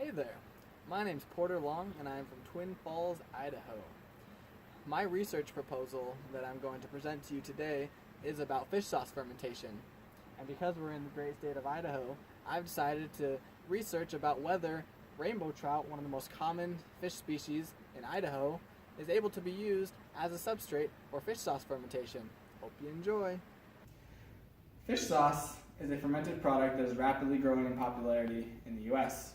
Hey there, my name's Porter Long and I am from Twin Falls, Idaho. My research proposal that I'm going to present to you today is about fish sauce fermentation. And because we're in the great state of Idaho, I've decided to research about whether rainbow trout, one of the most common fish species in Idaho, is able to be used as a substrate for fish sauce fermentation. Hope you enjoy. Fish sauce is a fermented product that is rapidly growing in popularity in the US.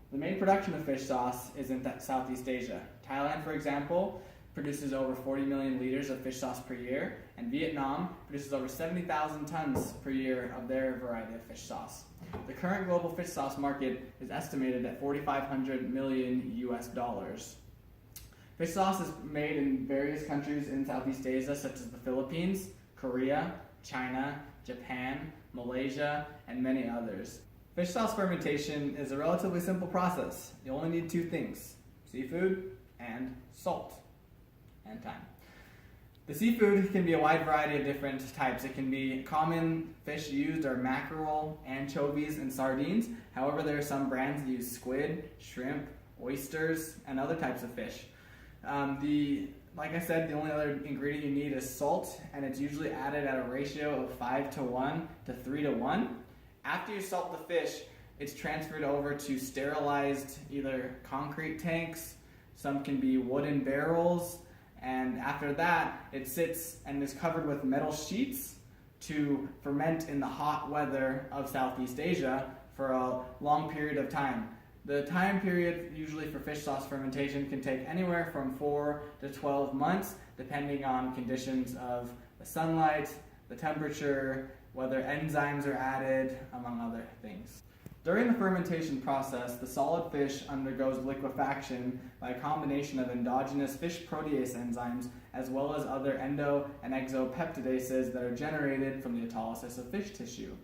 The main production of fish sauce is in Southeast Asia. Thailand, for example, produces over 40 million liters of fish sauce per year, and Vietnam produces over 70,000 tons per year of their variety of fish sauce. The current global fish sauce market is estimated at $4,500 million US. Fish sauce is made in various countries in Southeast Asia, such as the Philippines, Korea, China, Japan, Malaysia, and many others. Fish sauce fermentation is a relatively simple process. You only need two things: seafood and salt and time. The seafood can be a wide variety of different types. It can be common fish used are mackerel, anchovies, and sardines. However, there are some brands that use squid, shrimp, oysters, and other types of fish. Like I said, the only other ingredient you need is salt, and it's usually added at a ratio of 5:1 to 3:1. After you salt the fish, it's transferred over to sterilized either concrete tanks, some can be wooden barrels, and after that, it sits and is covered with metal sheets to ferment in the hot weather of Southeast Asia for a long period of time. The time period usually for fish sauce fermentation can take anywhere from 4 to 12 months, depending on conditions of the sunlight, the temperature, whether enzymes are added, among other things. During the fermentation process, the solid fish undergoes liquefaction by a combination of endogenous fish protease enzymes as well as other endo and exopeptidases that are generated from the autolysis of fish tissue.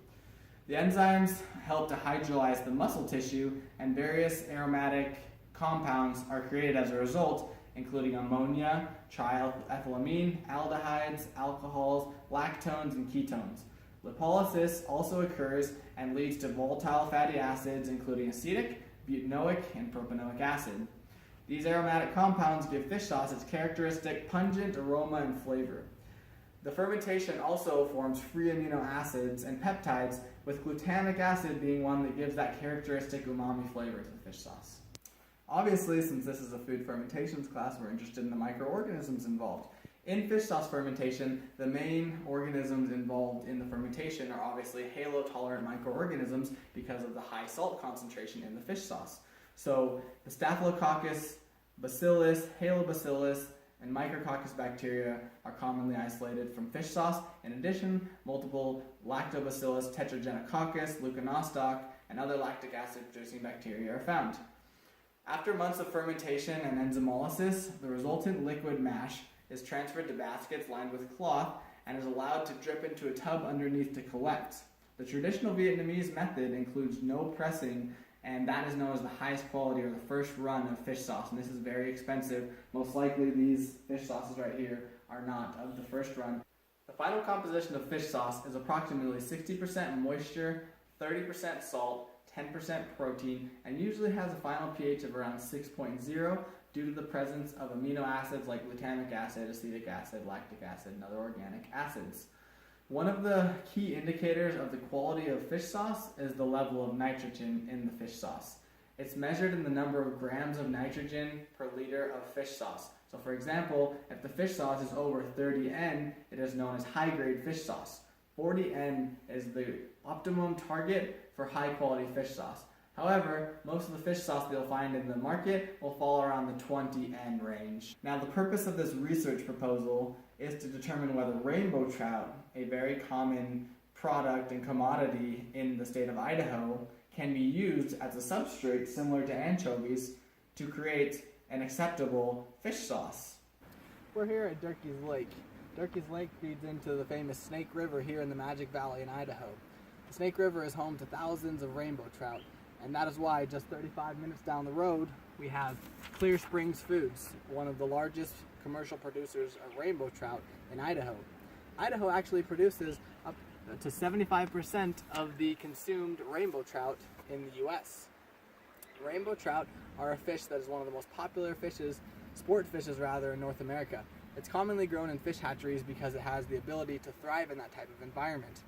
The enzymes help to hydrolyze the muscle tissue, and various aromatic compounds are created as a result, including ammonia, triethylamine, aldehydes, alcohols, lactones, and ketones. Lipolysis also occurs and leads to volatile fatty acids, including acetic, butanoic, and propanoic acid. These aromatic compounds give fish sauce its characteristic pungent aroma and flavor. The fermentation also forms free amino acids and peptides, with glutamic acid being one that gives that characteristic umami flavor to the fish sauce. Obviously, since this is a food fermentations class, we're interested in the microorganisms involved. In fish sauce fermentation, the main organisms involved in the fermentation are obviously halotolerant microorganisms because of the high salt concentration in the fish sauce. So the Staphylococcus, Bacillus, Halobacillus, and Micrococcus bacteria are commonly isolated from fish sauce. In addition, multiple Lactobacillus, Tetragenococcus, Leuconostoc, and other lactic acid producing bacteria are found. After months of fermentation and enzymolysis, the resultant liquid mash is transferred to baskets lined with cloth and is allowed to drip into a tub underneath to collect. The traditional Vietnamese method includes no pressing, and that is known as the highest quality or the first run of fish sauce, and this is very expensive. Most likely these fish sauces right here are not of the first run. The final composition of fish sauce is approximately 60% moisture, 30% salt, 10% protein, and usually has a final pH of around 6.0 due to the presence of amino acids like glutamic acid, acetic acid, lactic acid, and other organic acids. One of the key indicators of the quality of fish sauce is the level of nitrogen in the fish sauce. It's measured in the number of grams of nitrogen per liter of fish sauce. So for example, if the fish sauce is over 30 N, it is known as high-grade fish sauce. 40 N is the optimum target for high-quality fish sauce. However, most of the fish sauce that you'll find in the market will fall around the 20 N range. Now, the purpose of this research proposal is to determine whether rainbow trout, a very common product and commodity in the state of Idaho, can be used as a substrate similar to anchovies to create an acceptable fish sauce. We're here at Durkee's Lake. Durkee's Lake feeds into the famous Snake River here in the Magic Valley in Idaho. The Snake River is home to thousands of rainbow trout, and that is why just 35 minutes down the road we have Clear Springs Foods, one of the largest commercial producers of rainbow trout in Idaho. Idaho actually produces up to 75% of the consumed rainbow trout in the US. Rainbow trout are a fish that is one of the most popular fishes, sport fishes rather, in North America. It's commonly grown in fish hatcheries because it has the ability to thrive in that type of environment.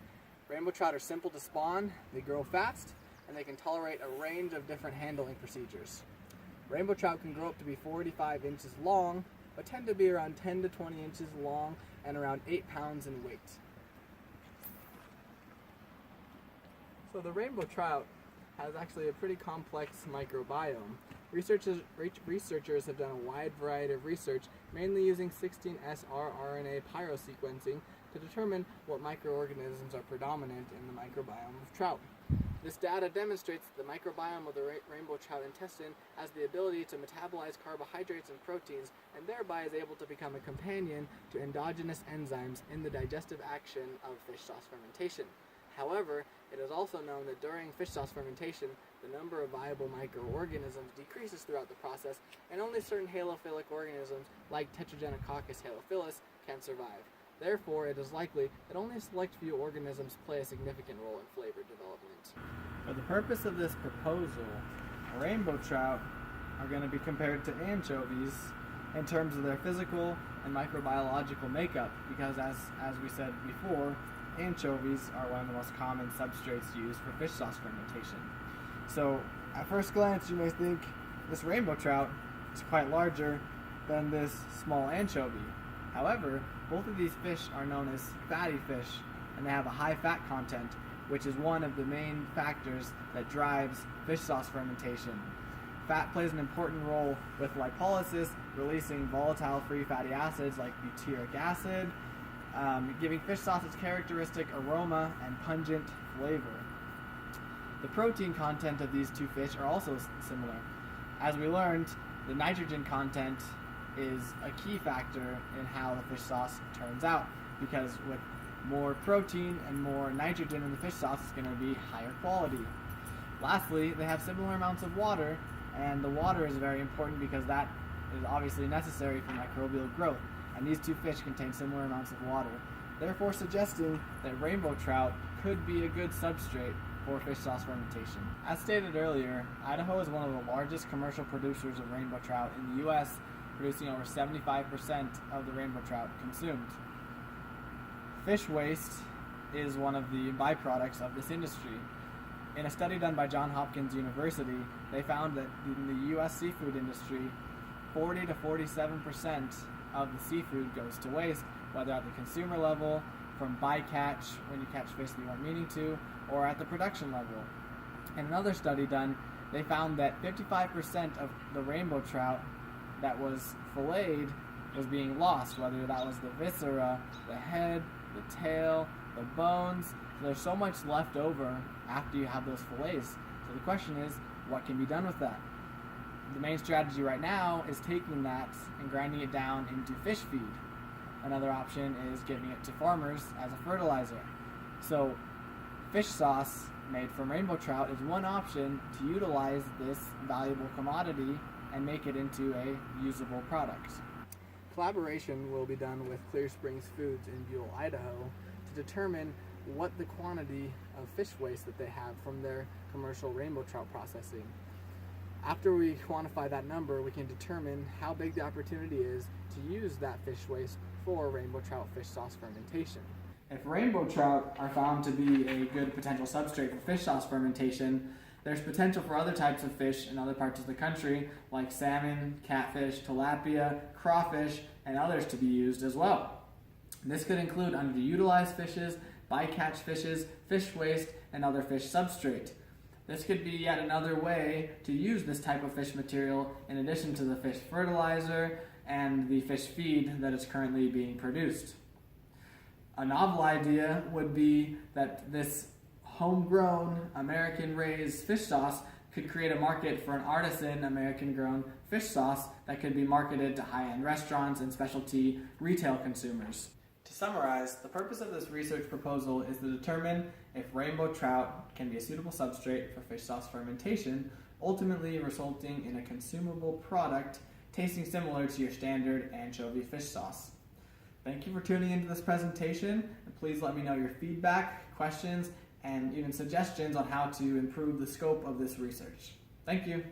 Rainbow trout are simple to spawn, they grow fast, and they can tolerate a range of different handling procedures. Rainbow trout can grow up to be 45 inches long, but tend to be around 10 to 20 inches long and around 8 pounds in weight. So the rainbow trout has actually a pretty complex microbiome. Researchers have done a wide variety of research, mainly using 16S rRNA pyrosequencing to determine what microorganisms are predominant in the microbiome of trout. This data demonstrates that the microbiome of the rainbow trout intestine has the ability to metabolize carbohydrates and proteins, and thereby is able to become a companion to endogenous enzymes in the digestive action of fish sauce fermentation. However, it is also known that during fish sauce fermentation, the number of viable microorganisms decreases throughout the process, and only certain halophilic organisms, like Tetragenococcus halophilus, can survive. Therefore, it is likely that only a select few organisms play a significant role in flavor development. For the purpose of this proposal, rainbow trout are going to be compared to anchovies in terms of their physical and microbiological makeup, because as we said before, anchovies are one of the most common substrates used for fish sauce fermentation. So, at first glance, you may think this rainbow trout is quite larger than this small anchovy. However, both of these fish are known as fatty fish, and they have a high fat content, which is one of the main factors that drives fish sauce fermentation. Fat plays an important role with lipolysis, releasing volatile free fatty acids like butyric acid, giving fish sauce its characteristic aroma and pungent flavor. The protein content of these two fish are also similar. As we learned, the nitrogen content is a key factor in how the fish sauce turns out, because with more protein and more nitrogen in the fish sauce, it's going to be higher quality. Lastly, they have similar amounts of water, and the water is very important because that is obviously necessary for microbial growth, and these two fish contain similar amounts of water, therefore suggesting that rainbow trout could be a good substrate for fish sauce fermentation. As stated earlier, Idaho is one of the largest commercial producers of rainbow trout in the U.S., producing over 75% of the rainbow trout consumed. Fish waste is one of the byproducts of this industry. In a study done by Johns Hopkins University, they found that in the U.S. seafood industry, 40 to 47% of the seafood goes to waste, whether at the consumer level, from bycatch, when you catch fish that you aren't meaning to, or at the production level. In another study done, they found that 55% of the rainbow trout that was filleted was being lost, whether that was the viscera, the head, the tail, the bones. So there's so much left over after you have those fillets. So the question is, what can be done with that? The main strategy right now is taking that and grinding it down into fish feed. Another option is giving it to farmers as a fertilizer. So fish sauce made from rainbow trout is one option to utilize this valuable commodity and make it into a usable product. Collaboration will be done with Clear Springs Foods in Buell, Idaho, to determine what the quantity of fish waste that they have from their commercial rainbow trout processing. After we quantify that number, we can determine how big the opportunity is to use that fish waste for rainbow trout fish sauce fermentation. If rainbow trout are found to be a good potential substrate for fish sauce fermentation, there's potential for other types of fish in other parts of the country, like salmon, catfish, tilapia, crawfish, and others to be used as well. This could include underutilized fishes, bycatch fishes, fish waste, and other fish substrate. This could be yet another way to use this type of fish material in addition to the fish fertilizer and the fish feed that is currently being produced. A novel idea would be that this homegrown, American-raised fish sauce could create a market for an artisan, American-grown fish sauce that could be marketed to high-end restaurants and specialty retail consumers. To summarize, the purpose of this research proposal is to determine if rainbow trout can be a suitable substrate for fish sauce fermentation, ultimately resulting in a consumable product tasting similar to your standard anchovy fish sauce. Thank you for tuning into this presentation, and please let me know your feedback, questions, and even suggestions on how to improve the scope of this research. Thank you.